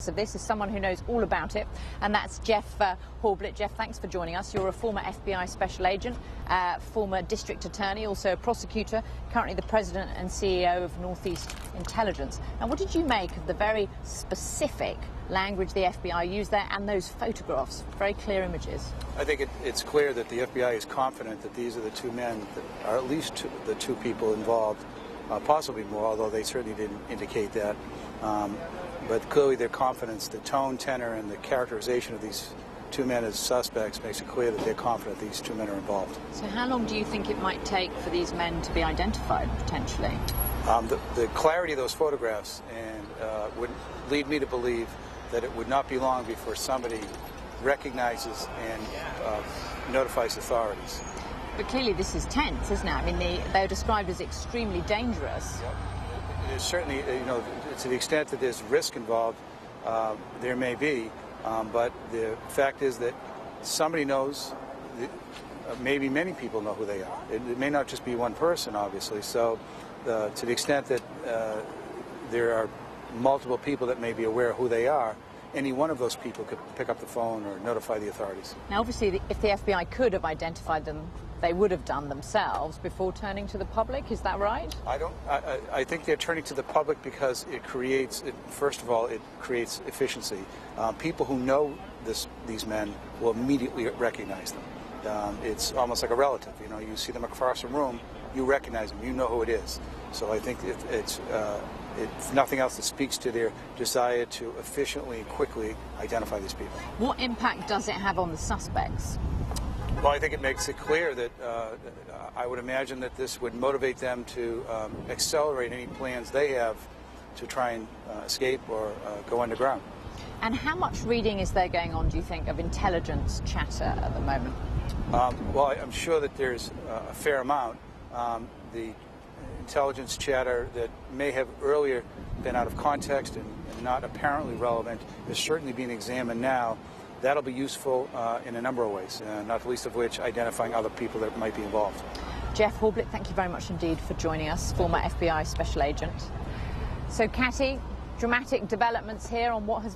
of this is someone who knows all about it, and that's Jeff Horblit. Jeff, thanks for joining us. You're a former FBI special agent, former district attorney, also a prosecutor, currently the president and CEO of Northeast Intelligence. Now, what did you make of the very specific language the FBI used there and those photographs, very clear images? I think it's clear that the FBI is confident that these are the two men, that are at least the two people involved, possibly more, although they certainly didn't indicate that. But clearly their confidence, the tone, tenor, and the characterization of these two men as suspects makes it clear that they're confident these two men are involved. So how long do you think it might take for these men to be identified, potentially? The clarity of those photographs would lead me to believe that it would not be long before somebody recognizes and notifies authorities. But clearly this is tense, isn't it? I mean, they're described as extremely dangerous. There's certainly, to the extent that there's risk involved, there may be, but the fact is that somebody knows, maybe many people know who they are. It may not just be one person, obviously, so to the extent that there are multiple people that may be aware of who they are, any one of those people could pick up the phone or notify the authorities. Now, obviously, if the FBI could have identified them, they would have done themselves before turning to the public. Is that right? I think they're turning to the public because first of all, it creates efficiency. People who know these men will immediately recognize them. It's almost like a relative. You see them across a room, you recognize them, you know who it is. So I think it's nothing else that speaks to their desire to efficiently and quickly identify these people. What impact does it have on the suspects? Well, I think it makes it clear that I would imagine that this would motivate them to accelerate any plans they have to try and escape or go underground. And how much reading is there going on, do you think, of intelligence chatter at the moment? Well, I'm sure that there's a fair amount. The intelligence chatter that may have earlier been out of context and not apparently relevant is certainly being examined now. That'll be useful in a number of ways, not the least of which identifying other people that might be involved. Jeff Horblit, thank you very much indeed for joining us, former FBI special agent. So, Catty, dramatic developments here on what has